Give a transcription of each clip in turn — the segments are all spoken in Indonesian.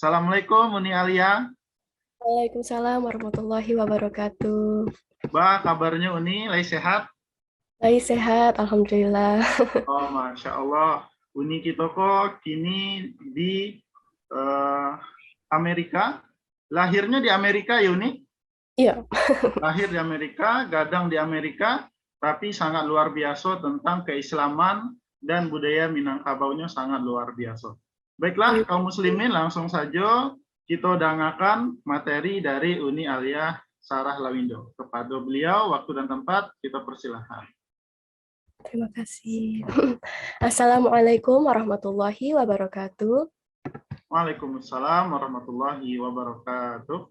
Assalamualaikum Uni Alia. Waalaikumsalam warahmatullahi wabarakatuh. Kabarnya Uni, lagi sehat? Baik, sehat, alhamdulillah. Oh, Masya Allah. Uni kita kok kini di eh, Amerika. Lahirnya di Amerika ya Uni? Iya. Lahir di Amerika, gadang di Amerika, tapi sangat luar biasa tentang keislaman dan budaya Minangkabaunya sangat luar biasa. Baiklah, kaum muslimin, langsung saja kita dengarkan materi dari Uni Alia Sarah Lawindo. Kepada beliau, waktu dan tempat, kita persilahkan. Terima kasih. Assalamualaikum warahmatullahi wabarakatuh. Waalaikumsalam warahmatullahi wabarakatuh.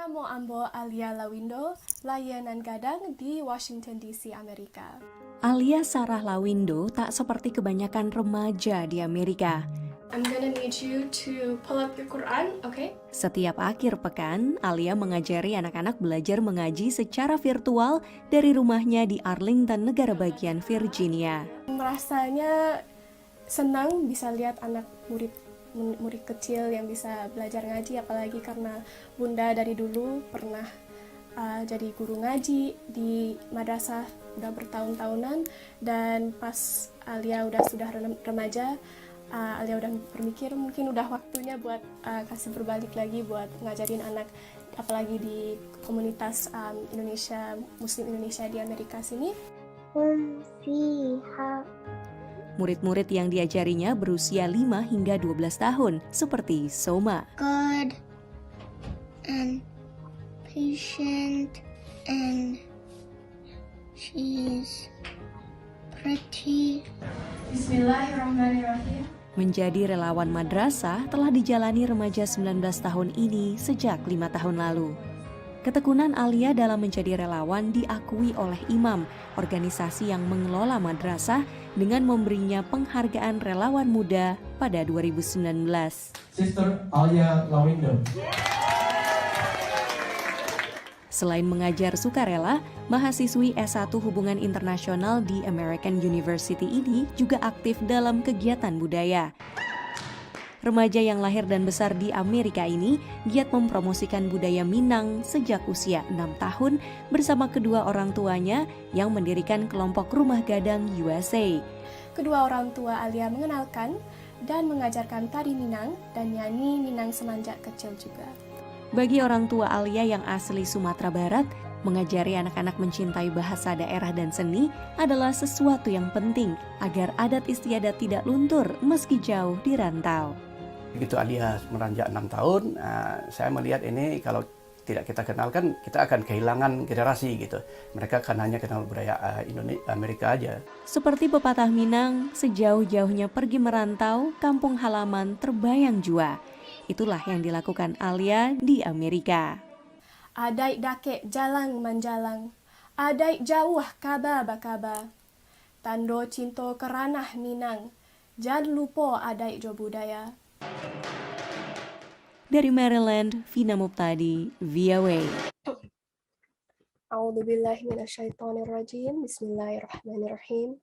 Namo Ambo Alia Lawindo, layanan gadang di Washington DC, Amerika. Alia Sarah Lawindo tak seperti kebanyakan remaja di Amerika. I'm gonna need you to pull up your Quran, okay? Setiap akhir pekan, Alia mengajari anak-anak belajar mengaji secara virtual dari rumahnya di Arlington, negara bagian Virginia. Rasanya senang bisa lihat anak murid kecil yang bisa belajar ngaji, apalagi karena Bunda dari dulu pernah jadi guru ngaji di madrasah udah bertahun-tahunan, dan pas Alia sudah remaja, Alia udah berpikir mungkin udah waktunya buat kasih berbalik lagi buat ngajarin anak, apalagi di komunitas Indonesia, Muslim Indonesia di Amerika sini. Murid-murid yang diajarinya berusia 5 hingga 12 tahun, seperti Soma. Good and patient and she's pretty. Bismillahirrahmanirrahim. Menjadi relawan madrasah telah dijalani remaja 19 tahun ini sejak 5 tahun lalu. Ketekunan Alia dalam menjadi relawan diakui oleh imam, organisasi yang mengelola madrasah, dengan memberinya penghargaan relawan muda pada 2019. Sister Alia Lawindo. Selain mengajar sukarela, mahasiswi S1 Hubungan Internasional di American University ini juga aktif dalam kegiatan budaya. Remaja yang lahir dan besar di Amerika ini giat mempromosikan budaya Minang sejak usia 6 tahun bersama kedua orang tuanya yang mendirikan kelompok Rumah Gadang USA. Kedua orang tua Alia mengenalkan dan mengajarkan tari Minang dan nyanyi Minang semenjak kecil juga. Bagi orang tua Alia yang asli Sumatera Barat, mengajari anak-anak mencintai bahasa daerah dan seni adalah sesuatu yang penting agar adat istiadat tidak luntur meski jauh di rantau. Begitu Alia meranjak 6 tahun, saya melihat ini kalau tidak kita kenalkan, kita akan kehilangan generasi gitu. Mereka kan hanya kenal budaya Amerika aja. Seperti pepatah Minang, sejauh-jauhnya pergi merantau, kampung halaman terbayang jua. Itulah yang dilakukan Alia di Amerika. Adai dake jalang menjalang, adai jauh kaba bakaba. Tando cinto keranah Minang, jangan lupa adai jo budaya. Dari Maryland, Vina Muptadi, VOA. A'udzu billahi minasyaitonir rajim. Bismillahirrahmanirrahim.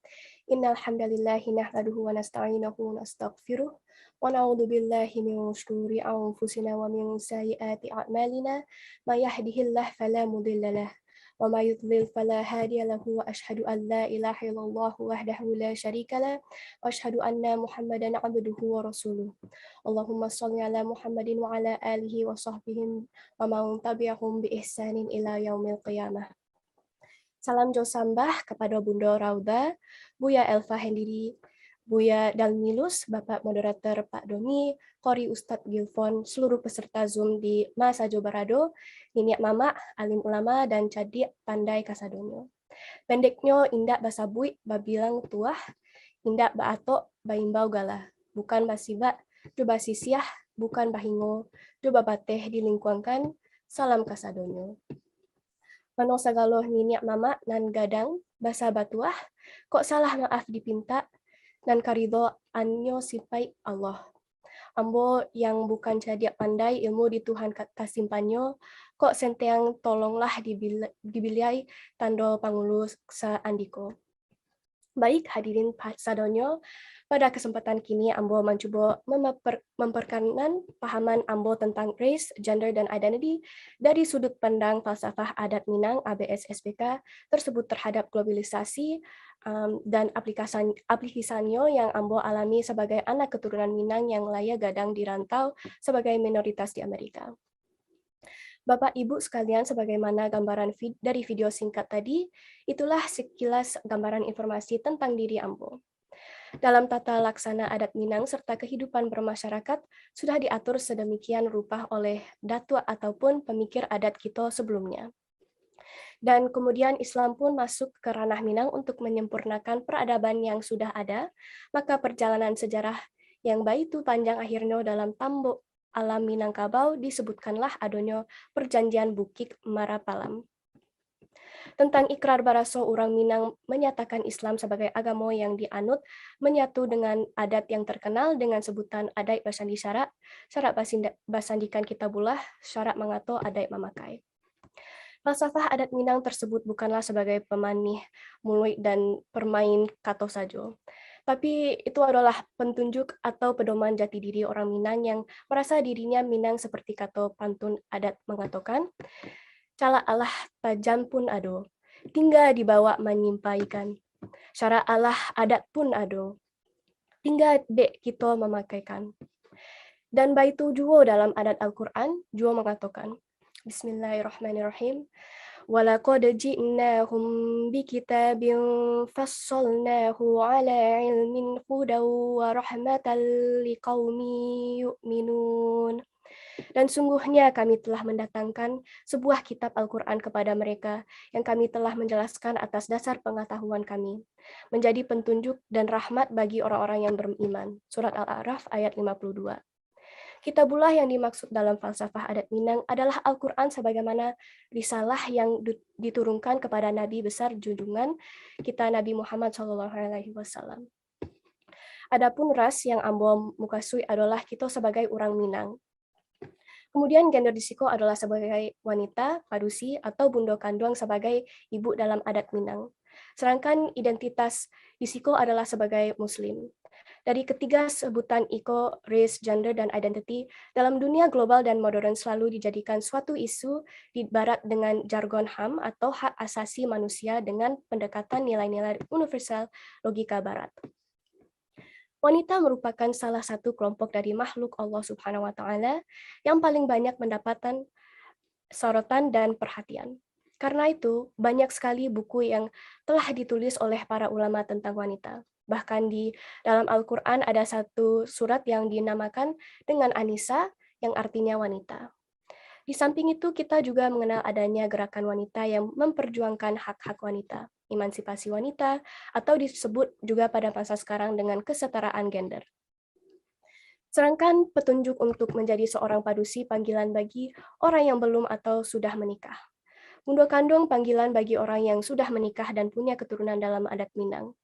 Innal hamdalillahi nahmaduhu wa nasta'inuhu wa nastaghfiruh. Wa na'udzu billahi min shururi anfusina wa min sayyiati a'malina. May yahdihillahu fala mudilla lahu wa may yudlil fala hadiya lahu wa asyhadu an la ilaha illallah wahdahu la syarika lahu wa asyhadu anna Muhammadan 'abduhu wa rasuluh. Allahumma shalli ala Muhammadin wa ala alihi wa sahbihi wa man tabi'ahum bi ihsanin ila yaumil qiyamah. Salam jo sambah kepada Bunda Rauda, Buya Elva Hendiri, Buya Dalmilus, Bapak Moderator Pak Domi, Kori Ustadz Gilfon, seluruh peserta Zoom di Masa Jo Barado, Niniak Mama, Alim Ulama, dan Cadik Pandai Kasadonyo. Pendeknya indak basabui, babilang tuah, indak baato, baimbau galah, bukan basiba, coba sisiah, bukan bahingo, coba bateh dilingkuangkan, salam Kasadonyo. Mano sagaloh niniak mama nan gadang, basa batuah, kok salah maaf dipinta, nan karido anyo sipai Allah. Ambo yang bukan cadiak pandai ilmu di Tuhan kasimpanyo, kok senteang tolonglah dibiliai tando pangulus sa andiko. Baik hadirin sadonyo, pada kesempatan kini Ambo mencoba memperkenalkan pahaman Ambo tentang race, gender, dan identity dari sudut pandang falsafah adat Minang ABS SPK tersebut terhadap globalisasi dan aplikasinya yang Ambo alami sebagai anak keturunan Minang yang layak gadang di rantau sebagai minoritas di Amerika. Bapak Ibu sekalian, sebagaimana gambaran dari video singkat tadi, itulah sekilas gambaran informasi tentang diri Ambo. Dalam tata laksana adat Minang serta kehidupan bermasyarakat sudah diatur sedemikian rupa oleh datua ataupun pemikir adat kita sebelumnya. Dan kemudian Islam pun masuk ke ranah Minang untuk menyempurnakan peradaban yang sudah ada, maka perjalanan sejarah yang baitu panjang akhirnya dalam tambok alam Minangkabau disebutkanlah adonyo perjanjian Bukit Marapalam. Tentang ikrar baraso orang Minang menyatakan Islam sebagai agama yang dianut, menyatu dengan adat yang terkenal dengan sebutan adat basandi syarak basandikan kitabullah, syarak mengato adat mamakai. Falsafah adat Minang tersebut bukanlah sebagai pemanih muluit dan permain kato sajo, tapi itu adalah petunjuk atau pedoman jati diri orang Minang yang merasa dirinya Minang seperti kata pantun adat mengatakan, cala Allah tajam pun ado, tinggal dibawa menyimpaikan. Syara Allah adat pun ado, tinggal dek kita memakaikan. Dan baitu juo dalam adat Al-Quran, juo mengatakan, Bismillahirrahmanirrahim, walaqad ji'nahum bikitabin fassalnahu ala ilmin hudaw wa rahmatan liqaumi yu'minun. Dan sungguhnya kami telah mendatangkan sebuah kitab Al-Quran kepada mereka yang kami telah menjelaskan atas dasar pengetahuan kami, menjadi petunjuk dan rahmat bagi orang-orang yang beriman. Surat Al-A'raf ayat 52. Kitabullah yang dimaksud dalam falsafah adat Minang adalah Al-Quran sebagaimana risalah yang diturunkan kepada Nabi besar junjungan kita Nabi Muhammad SAW. Adapun ras yang Ambo mukasui adalah kita sebagai orang Minang. Kemudian gender disiko adalah sebagai wanita, padusi, atau bundo kanduang sebagai ibu dalam adat Minang. Sedangkan identitas disiko adalah sebagai muslim. Dari ketiga sebutan iko, race, gender, dan identity, dalam dunia global dan modern selalu dijadikan suatu isu di barat dengan jargon HAM atau hak asasi manusia dengan pendekatan nilai-nilai universal logika barat. Wanita merupakan salah satu kelompok dari makhluk Allah Subhanahu wa Ta'ala yang paling banyak mendapatkan sorotan dan perhatian. Karena itu, banyak sekali buku yang telah ditulis oleh para ulama tentang wanita. Bahkan di dalam Al-Quran ada satu surat yang dinamakan dengan Anisa, yang artinya wanita. Di samping itu, kita juga mengenal adanya gerakan wanita yang memperjuangkan hak-hak wanita, emansipasi wanita, atau disebut juga pada masa sekarang dengan kesetaraan gender. Sedangkan petunjuk untuk menjadi seorang padusi panggilan bagi orang yang belum atau sudah menikah. Bundo kandung panggilan bagi orang yang sudah menikah dan punya keturunan dalam adat Minang.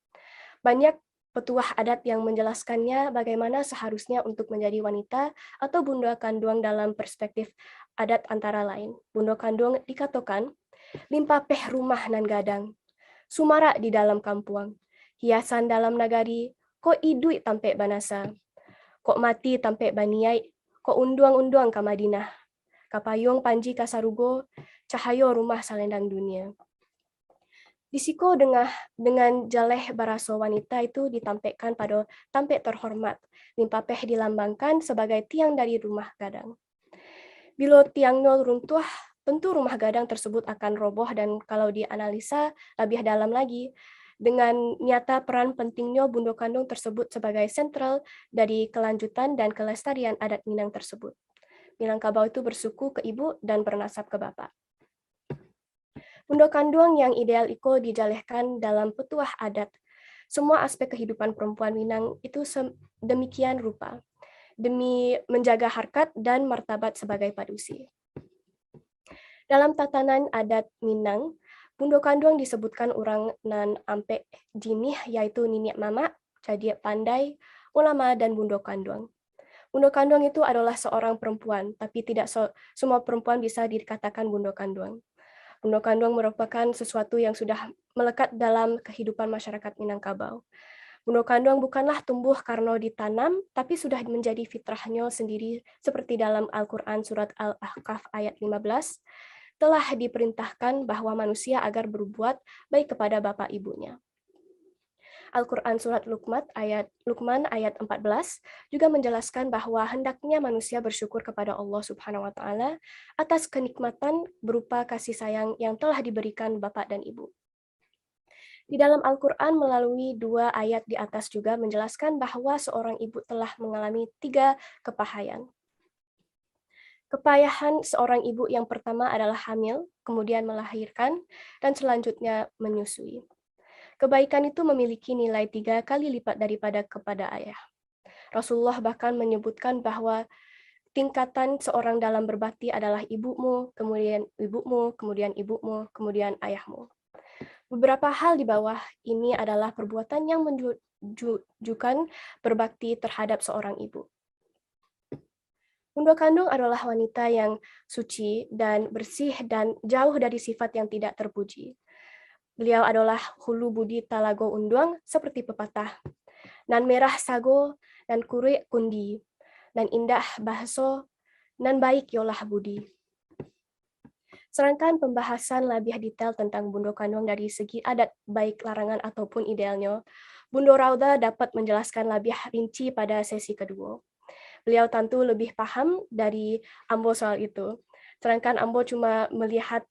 Banyak petuah adat yang menjelaskannya bagaimana seharusnya untuk menjadi wanita atau bundo kandung dalam perspektif adat antara lain. Bundo kandung dikatakan limpa peh rumah nan gadang, sumara di dalam kampuang, hiasan dalam nagari, ko idui tampe banasa, kok mati tampe baniai, kok unduang-unduang ka Madinah, kapayung panji kasarugo, cahayo rumah salendang dunia. Disiko dengan jaleh baraso wanita itu ditampilkan pada tampe terhormat, limpapeh dilambangkan sebagai tiang dari rumah gadang. Bila tiang nol runtuh, tentu rumah gadang tersebut akan roboh dan kalau dianalisa lebih dalam lagi, dengan nyata peran pentingnya bundo kandung tersebut sebagai sentral dari kelanjutan dan kelestarian adat Minang tersebut. Minangkabau itu bersuku ke ibu dan bernasab ke bapak. Bundo kandung yang ideal itu dijalehkan dalam petuah adat. Semua aspek kehidupan perempuan Minang itu demikian rupa, demi menjaga harkat dan martabat sebagai padusi. Dalam tatanan adat Minang, bundo kandung disebutkan orang nan ampe jinih yaitu niniak mama, jadi pandai, ulama dan bundo kandung. Bundo kandung itu adalah seorang perempuan, tapi tidak semua perempuan bisa dikatakan bundo kandung. Bundo kandung merupakan sesuatu yang sudah melekat dalam kehidupan masyarakat Minangkabau. Bundo kandung bukanlah tumbuh karena ditanam, tapi sudah menjadi fitrahnya sendiri seperti dalam Al-Quran surat Al-Ahqaf ayat 15, telah diperintahkan bahwa manusia agar berbuat baik kepada bapak ibunya. Al-Quran surat Luqman ayat 14 juga menjelaskan bahwa hendaknya manusia bersyukur kepada Allah Subhanahu wa taala atas kenikmatan berupa kasih sayang yang telah diberikan bapak dan ibu. Di dalam Al-Quran melalui 2 ayat di atas juga menjelaskan bahwa seorang ibu telah mengalami 3 kepahayan. Kepayahan seorang ibu yang pertama adalah hamil, kemudian melahirkan, dan selanjutnya menyusui. Kebaikan itu memiliki nilai 3 kali lipat daripada kepada ayah. Rasulullah bahkan menyebutkan bahwa tingkatan seorang dalam berbakti adalah ibumu, kemudian ibumu, kemudian ibumu, kemudian ayahmu. Beberapa hal di bawah ini adalah perbuatan yang menunjukkan berbakti terhadap seorang ibu. Bundo kandung adalah wanita yang suci dan bersih dan jauh dari sifat yang tidak terpuji. Beliau adalah hulu budi talago unduang seperti pepatah. Nan merah sago, nan kuri kundi, nan indah bahaso, nan baik yolah budi. Sedangkan pembahasan lebih detail tentang bundo kandung dari segi adat baik larangan ataupun idealnya, Bundo Rauda dapat menjelaskan lebih rinci pada sesi kedua. Beliau tentu lebih paham dari Ambo soal itu. Sedangkan Ambo cuma melihat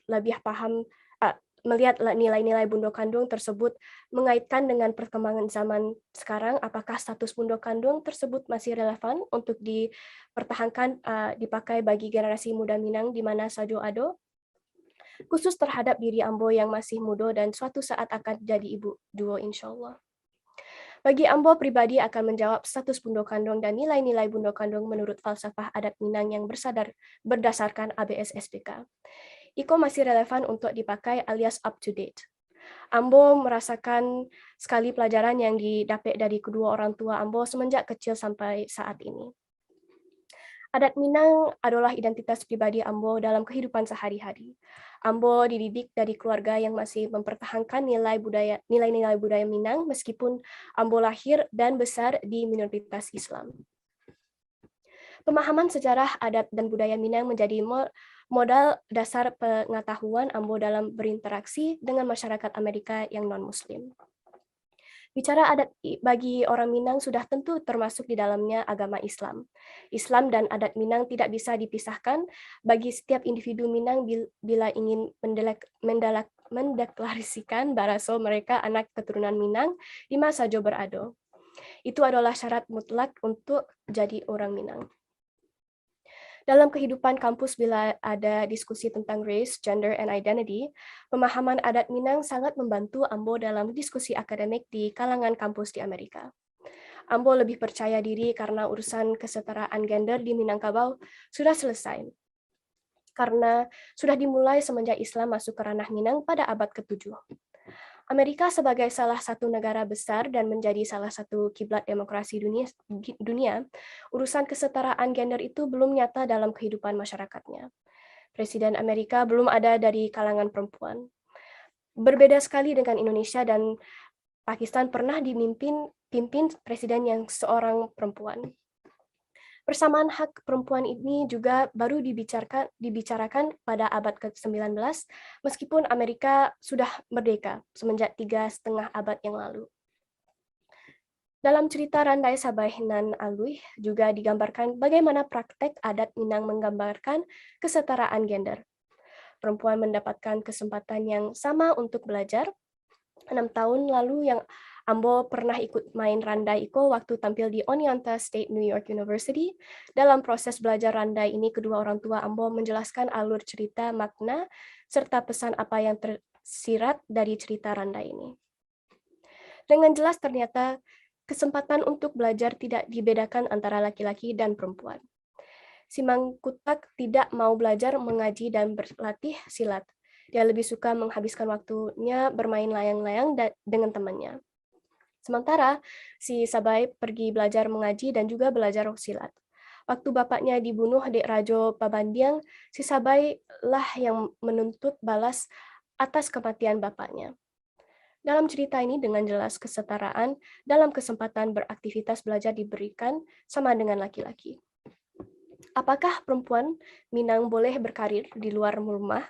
nilai-nilai bundo kandung tersebut mengaitkan dengan perkembangan zaman sekarang, apakah status bundo kandung tersebut masih relevan untuk dipertahankan dipakai bagi generasi muda Minang di mana saja ada, khusus terhadap diri Ambo yang masih muda dan suatu saat akan jadi ibu duo insyaAllah. Bagi Ambo pribadi akan menjawab status bundo kandung dan nilai-nilai bundo kandung menurut falsafah adat Minang yang berdasarkan ABS SDK. Iko masih relevan untuk dipakai alias up to date. Ambo merasakan sekali pelajaran yang didapat dari kedua orang tua Ambo semenjak kecil sampai saat ini. Adat Minang adalah identitas pribadi Ambo dalam kehidupan sehari-hari. Ambo dididik dari keluarga yang masih mempertahankan nilai-nilai budaya Minang meskipun Ambo lahir dan besar di minoritas Islam. Pemahaman sejarah, adat, dan budaya Minang menjadi modal dasar pengetahuan Ambo dalam berinteraksi dengan masyarakat Amerika yang non-Muslim. Bicara adat bagi orang Minang sudah tentu termasuk di dalamnya agama Islam. Islam dan adat Minang tidak bisa dipisahkan bagi setiap individu Minang bila ingin mendeklarasikan baraso mereka anak keturunan Minang di mana saja berada. Itu adalah syarat mutlak untuk jadi orang Minang. Dalam kehidupan kampus bila ada diskusi tentang race, gender, and identity, pemahaman adat Minang sangat membantu Ambo dalam diskusi akademik di kalangan kampus di Amerika. Ambo lebih percaya diri karena urusan kesetaraan gender di Minangkabau sudah selesai. Karena sudah dimulai semenjak Islam masuk ke ranah Minang pada abad ke-7. Amerika sebagai salah satu negara besar dan menjadi salah satu kiblat demokrasi dunia, urusan kesetaraan gender itu belum nyata dalam kehidupan masyarakatnya. Presiden Amerika belum ada dari kalangan perempuan. Berbeda sekali dengan Indonesia dan Pakistan pernah pimpin presiden yang seorang perempuan. Persamaan hak perempuan ini juga baru dibicarakan pada abad ke-19, meskipun Amerika sudah merdeka semenjak 3,5 abad yang lalu. Dalam cerita Randai Sabainan Alui juga digambarkan bagaimana praktek adat Minang menggambarkan kesetaraan gender. Perempuan mendapatkan kesempatan yang sama untuk belajar. 6 tahun lalu yang Ambo pernah ikut main randai iko waktu tampil di Oneonta State New York University. Dalam proses belajar randai ini, kedua orang tua Ambo menjelaskan alur cerita, makna, serta pesan apa yang tersirat dari cerita randai ini. Dengan jelas ternyata kesempatan untuk belajar tidak dibedakan antara laki-laki dan perempuan. Si Mangkutak tidak mau belajar mengaji dan berlatih silat. Dia lebih suka menghabiskan waktunya bermain layang-layang dengan temannya. Sementara si Sabai pergi belajar mengaji dan juga belajar silat. Waktu bapaknya dibunuh Dek Rajo Pabandiang, si Sabai lah yang menuntut balas atas kematian bapaknya. Dalam cerita ini dengan jelas kesetaraan dalam kesempatan beraktivitas belajar diberikan sama dengan laki-laki. Apakah perempuan Minang boleh berkarir di luar rumah?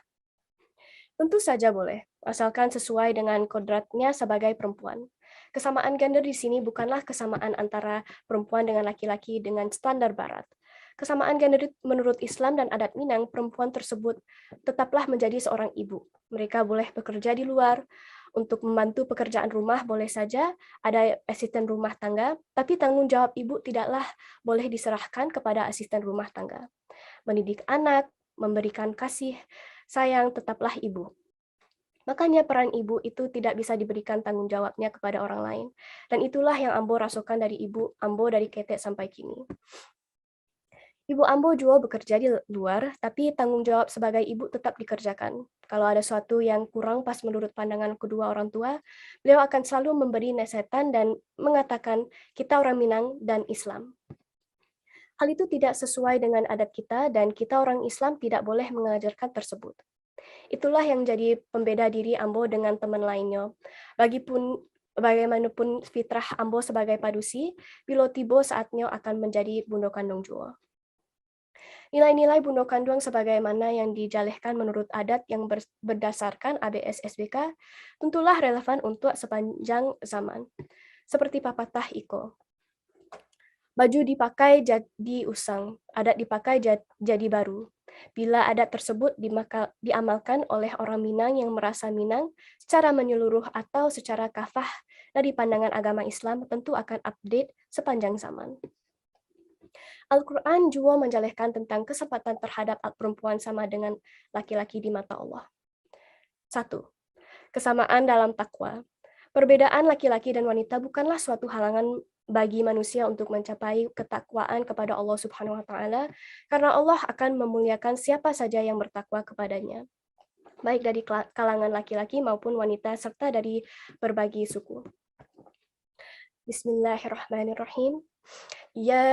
Tentu saja boleh, asalkan sesuai dengan kodratnya sebagai perempuan. Kesamaan gender di sini bukanlah kesamaan antara perempuan dengan laki-laki dengan standar barat. Kesamaan gender menurut Islam dan adat Minang, perempuan tersebut tetaplah menjadi seorang ibu. Mereka boleh bekerja di luar, untuk membantu pekerjaan rumah boleh saja, ada asisten rumah tangga, tapi tanggung jawab ibu tidaklah boleh diserahkan kepada asisten rumah tangga. Mendidik anak, memberikan kasih sayang tetaplah ibu. Makanya peran ibu itu tidak bisa diberikan tanggung jawabnya kepada orang lain. Dan itulah yang Ambo rasakan dari ibu Ambo dari ketek sampai kini. Ibu Ambo juga bekerja di luar, tapi tanggung jawab sebagai ibu tetap dikerjakan. Kalau ada sesuatu yang kurang pas menurut pandangan kedua orang tua, beliau akan selalu memberi nasihat dan mengatakan kita orang Minang dan Islam. Hal itu tidak sesuai dengan adat kita dan kita orang Islam tidak boleh mengajarkan tersebut. Itulah yang jadi pembeda diri Ambo dengan teman lainnya. Bagaimanapun fitrah Ambo sebagai padusi, bila tiba saatnya akan menjadi bundo kandung jua. Nilai-nilai bundo kandung sebagaimana yang dijalehkan menurut adat yang berdasarkan ABS SBK tentulah relevan untuk sepanjang zaman. Seperti papatah iko. Baju dipakai jadi usang, adat dipakai jadi baru. Bila adat tersebut diamalkan oleh orang Minang yang merasa Minang secara menyeluruh atau secara kafah dari pandangan agama Islam tentu akan update sepanjang zaman. Al-Quran juga menjelaskan tentang kesempatan terhadap perempuan sama dengan laki-laki di mata Allah. 1. Kesamaan dalam takwa. Perbedaan laki-laki dan wanita bukanlah suatu halangan bagi manusia untuk mencapai ketakwaan kepada Allah Subhanahu wa taala, karena Allah akan memuliakan siapa saja yang bertakwa kepadanya, baik dari kalangan laki-laki maupun wanita serta dari berbagai suku. Bismillahirrahmanirrahim. Ya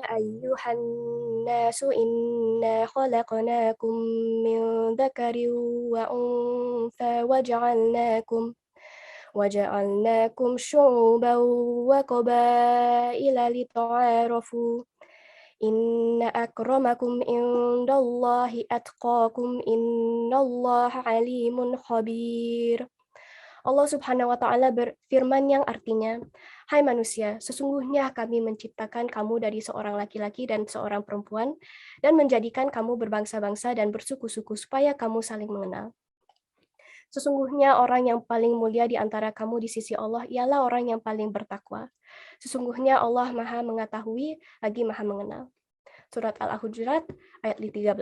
ayyuhan nasu inna khalaqnakum min dzakarin wa untha waja'alnakum syu'uban wa qabaila lita'arafu. Inna akramakum indallahi atqakum innallaha alimun khabir. Allah Subhanahu wa taala berfirman yang artinya, hai manusia, sesungguhnya kami menciptakan kamu dari seorang laki-laki dan seorang perempuan dan menjadikan kamu berbangsa-bangsa dan bersuku-suku supaya kamu saling mengenal. Sesungguhnya orang yang paling mulia di antara kamu di sisi Allah ialah orang yang paling bertakwa. Sesungguhnya Allah Maha mengetahui lagi Maha mengenal. Surat Al-Hujurat ayat 13.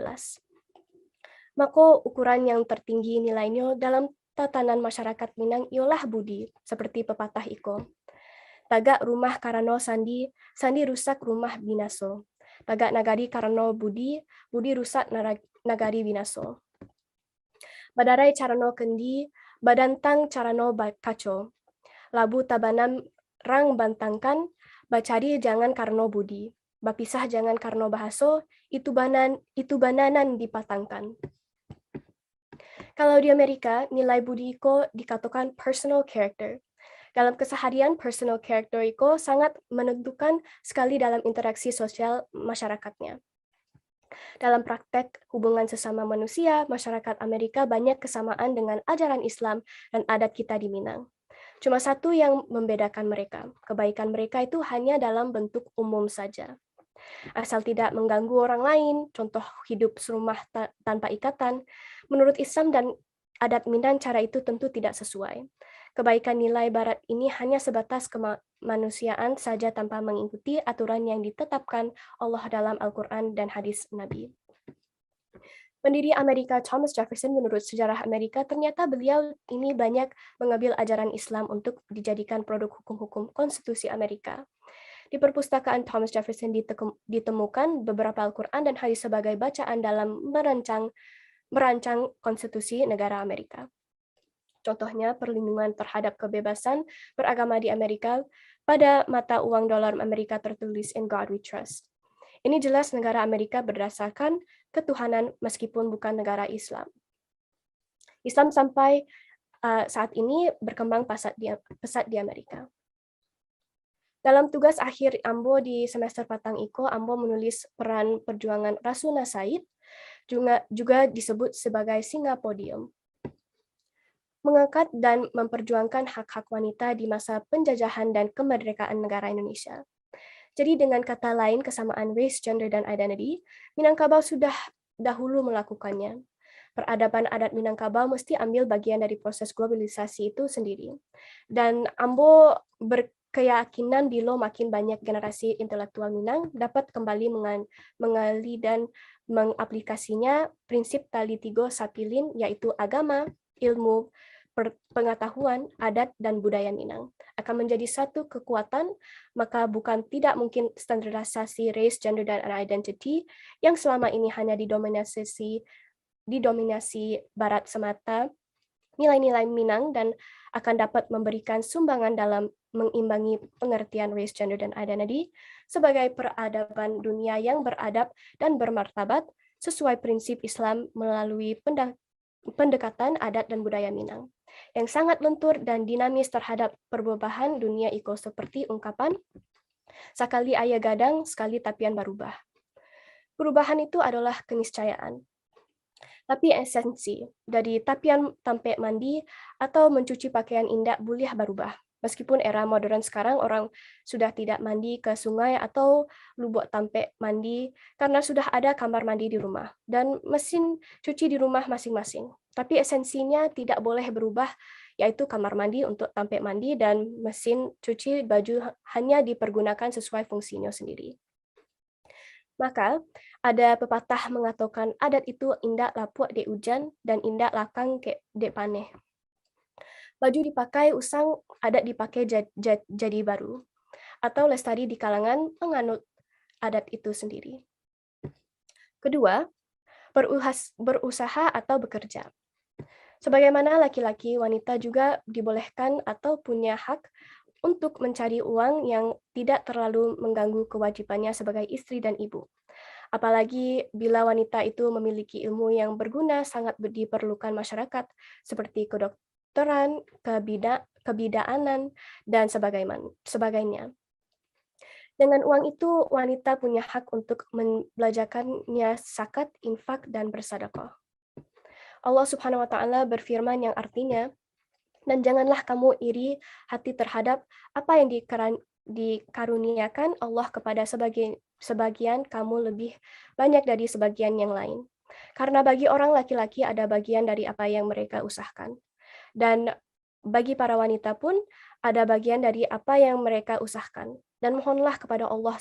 Maka ukuran yang tertinggi nilainya dalam tatanan masyarakat Minang ialah budi, seperti pepatah iko. Tagak rumah karano sandi, sandi rusak rumah binaso. Tagak nagari karano budi, budi rusak nagari binaso. Badarai carano kendi, badantang carano kaco. Labu tabanam rang bantangkan, bacari jangan karno budi. Bapisah jangan karno bahaso, itu bananan dipatangkan. Kalau di Amerika, nilai budi iko dikatakan personal character. Dalam keseharian, personal character iko sangat menentukan sekali dalam interaksi sosial masyarakatnya. Dalam praktek hubungan sesama manusia, masyarakat Amerika banyak kesamaan dengan ajaran Islam dan adat kita di Minang. Cuma satu yang membedakan mereka. Kebaikan mereka itu hanya dalam bentuk umum saja. Asal tidak mengganggu orang lain, contoh hidup serumah tanpa ikatan, menurut Islam dan adat Minang cara itu tentu tidak sesuai. Kebaikan nilai barat ini hanya sebatas kemanusiaan saja tanpa mengikuti aturan yang ditetapkan Allah dalam Al-Quran dan hadis Nabi. Pendiri Amerika Thomas Jefferson menurut sejarah Amerika ternyata beliau ini banyak mengambil ajaran Islam untuk dijadikan produk hukum-hukum konstitusi Amerika. Di perpustakaan Thomas Jefferson ditemukan beberapa Al-Quran dan hadis sebagai bacaan dalam merancang konstitusi negara Amerika. Contohnya perlindungan terhadap kebebasan beragama di Amerika pada mata uang dolar Amerika tertulis "In God We Trust". Ini jelas negara Amerika berdasarkan ketuhanan meskipun bukan negara Islam. Islam sampai saat ini berkembang pesat di Amerika. Dalam tugas akhir Ambo di semester Patang Iko, Ambo menulis peran perjuangan Rasuna Said, juga disebut sebagai Singa Podium, mengangkat dan memperjuangkan hak-hak wanita di masa penjajahan dan kemerdekaan negara Indonesia. Jadi dengan kata lain, kesamaan race, gender, dan identity, Minangkabau sudah dahulu melakukannya. Peradaban adat Minangkabau mesti ambil bagian dari proses globalisasi itu sendiri. Dan Ambo berkeyakinan bila makin banyak generasi intelektual Minang dapat kembali mengali dan mengaplikasinya prinsip tali tiga sapilin, yaitu agama, ilmu, pengetahuan, adat, dan budaya Minang akan menjadi satu kekuatan, maka bukan tidak mungkin standarisasi race, gender, dan identity yang selama ini hanya didominasi Barat semata, nilai-nilai Minang dan akan dapat memberikan sumbangan dalam mengimbangi pengertian race, gender, dan identity sebagai peradaban dunia yang beradab dan bermartabat sesuai prinsip Islam melalui pendekatan adat dan budaya Minang yang sangat lentur dan dinamis terhadap perubahan dunia iko seperti ungkapan "Sakali aya gadang, sekali tapian barubah". Perubahan itu adalah keniscayaan. Tapi esensi dari tapian tampe mandi atau mencuci pakaian indah boleh berubah. Meskipun era modern sekarang orang sudah tidak mandi ke sungai atau lubuk tampe mandi karena sudah ada kamar mandi di rumah dan mesin cuci di rumah masing-masing. Tapi esensinya tidak boleh berubah, yaitu kamar mandi untuk tampe mandi dan mesin cuci baju hanya dipergunakan sesuai fungsinya sendiri. Maka ada pepatah mengatakan adat itu indak lapuk dek hujan dan indak lakang ke dek paneh. Baju dipakai usang, adat dipakai jadi baru, atau lestari di kalangan penganut adat itu sendiri. Kedua, berusaha atau bekerja. Sebagaimana laki-laki, wanita juga dibolehkan atau punya hak untuk mencari uang yang tidak terlalu mengganggu kewajibannya sebagai istri dan ibu. Apalagi bila wanita itu memiliki ilmu yang berguna sangat diperlukan masyarakat, seperti kedokteran, kebidaanan, dan sebagainya. Dengan uang itu, wanita punya hak untuk membelajarkannya zakat, infak, dan bersedekah. Allah Subhanahu wa Ta'ala berfirman yang artinya, "Dan janganlah kamu iri hati terhadap apa yang dikaruniakan Allah kepada sebagian kamu lebih banyak dari sebagian yang lain. Karena bagi orang laki-laki ada bagian dari apa yang mereka usahakan. Dan bagi para wanita pun ada bagian dari apa yang mereka usahakan. Dan mohonlah kepada Allah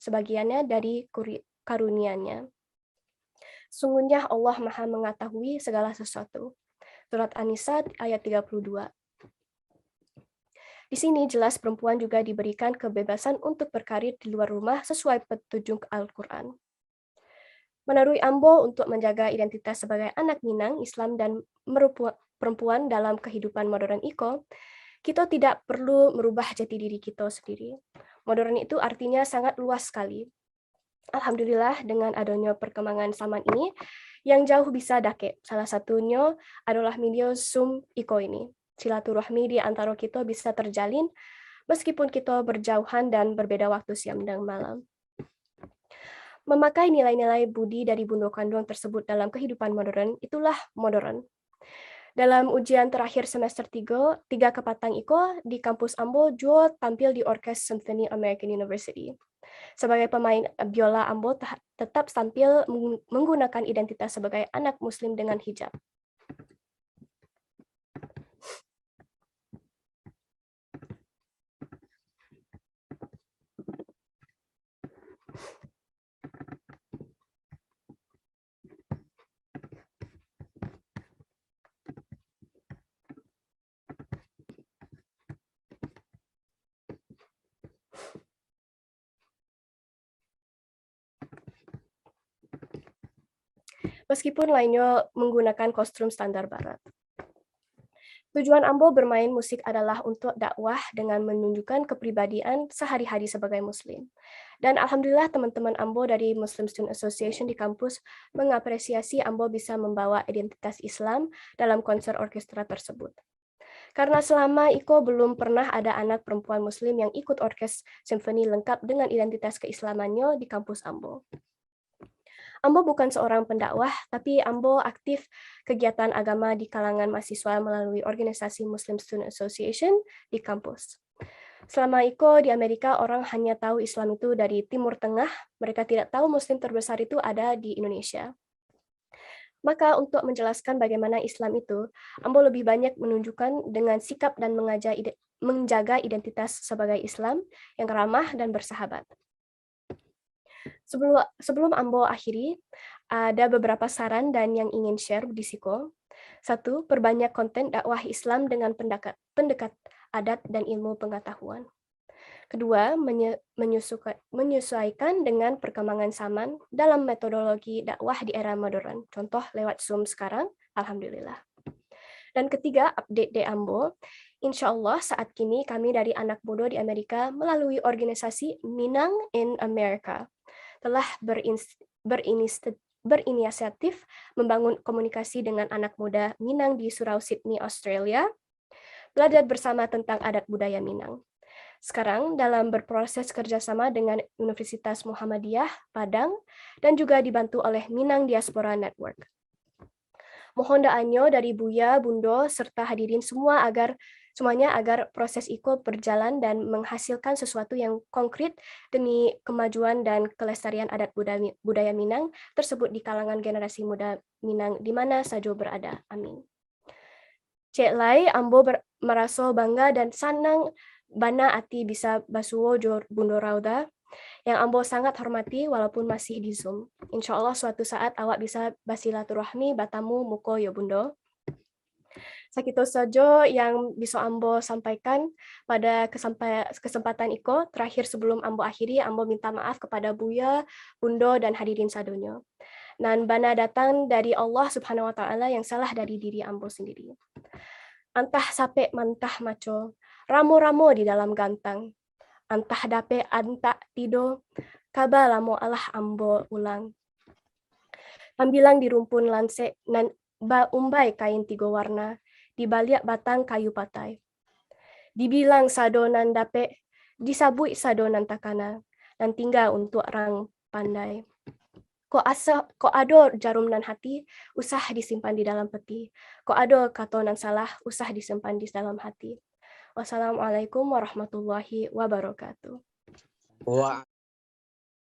sebagiannya dari karunia-Nya. Sungguhnya Allah Maha mengetahui segala sesuatu." Surat An-Nisa ayat 32. Di sini jelas perempuan juga diberikan kebebasan untuk berkarir di luar rumah sesuai petunjuk Al-Quran. Menurut Ambo, untuk menjaga identitas sebagai anak Minang, Islam, dan perempuan dalam kehidupan modern Iko, kita tidak perlu merubah jati diri kita sendiri. Modern itu artinya sangat luas sekali. Alhamdulillah, dengan adanya perkembangan zaman ini, yang jauh bisa dake. Salah satunya adalah media Zoom Iko ini. Silaturahmi di antara kita bisa terjalin meskipun kita berjauhan dan berbeda waktu siang dan malam. Memakai nilai-nilai budi dari Bunda Kandung tersebut dalam kehidupan modern, itulah modern. Dalam ujian terakhir semester 3 kepatang Iko di kampus Ambo, Jo tampil di Orkes Symphony American University. Sebagai pemain biola, Ambo tetap tampil menggunakan identitas sebagai anak Muslim dengan hijab. Meskipun lainnya menggunakan kostum standar barat. Tujuan Ambo bermain musik adalah untuk dakwah dengan menunjukkan kepribadian sehari-hari sebagai Muslim. Dan Alhamdulillah teman-teman Ambo dari Muslim Student Association di kampus mengapresiasi Ambo bisa membawa identitas Islam dalam konser orkestra tersebut. Karena selama Iko belum pernah ada anak perempuan Muslim yang ikut orkes simfoni lengkap dengan identitas keislamannya di kampus Ambo. Ambo bukan seorang pendakwah, tapi Ambo aktif kegiatan agama di kalangan mahasiswa melalui organisasi Muslim Student Association di kampus. Selama Iko di Amerika, orang hanya tahu Islam itu dari Timur Tengah, mereka tidak tahu Muslim terbesar itu ada di Indonesia. Maka untuk menjelaskan bagaimana Islam itu, Ambo lebih banyak menunjukkan dengan sikap dan menjaga identitas sebagai Islam yang ramah dan bersahabat. Sebelum Ambo akhiri, ada beberapa saran dan yang ingin share di Siko. 1. Perbanyak konten dakwah Islam dengan pendekat adat dan ilmu pengetahuan. 2. Menyesuaikan dengan perkembangan zaman dalam metodologi dakwah di era modern. Contoh lewat Zoom sekarang, Alhamdulillah. Dan 3, update di Ambo. Insya Allah saat kini kami dari anak muda di Amerika melalui organisasi Minang in America telah berinisiatif membangun komunikasi dengan anak muda Minang di Surau Sydney, Australia, belajar bersama tentang adat budaya Minang. Sekarang dalam berproses kerjasama dengan Universitas Muhammadiyah, Padang, dan juga dibantu oleh Minang Diaspora Network. Mohon doanya dari Buya, Bundo, serta hadirin semuanya agar proses Iko berjalan dan menghasilkan sesuatu yang konkret demi kemajuan dan kelestarian adat budaya Minang tersebut di kalangan generasi muda Minang di mana saja berada. Amin. Cek lai, Ambo merasa bangga dan senang bana ati bisa basuo jor Bundo Rauda yang Ambo sangat hormati walaupun masih di Zoom. Insya Allah suatu saat awak bisa basilaturahmi batamu muko ya Bundo. Segitu saja yang bisa Ambo sampaikan pada kesempatan Iko. Terakhir sebelum Ambo akhiri, Ambo minta maaf kepada Buya, Bundo, dan hadirin sadonya. Dan bana datang dari Allah Subhanahu wa Ta'ala yang salah dari diri Ambo sendiri. Antah sape mantah maco, ramo-ramo di dalam gantang. Antah dape antak tido, kabalamo Allah Ambo ulang. Tambilang di rumpun lanse nan ba umbai kain 3 warna, di baliak batang kayu patai. Dibilang sadonan dape, disabui sadonan takana, dan tinggal untuk orang pandai. Ko ado jarum nan hati, usah disimpan di dalam peti. Ko ado kato nan salah, usah disimpan di dalam hati. Wassalamualaikum warahmatullahi wabarakatuh.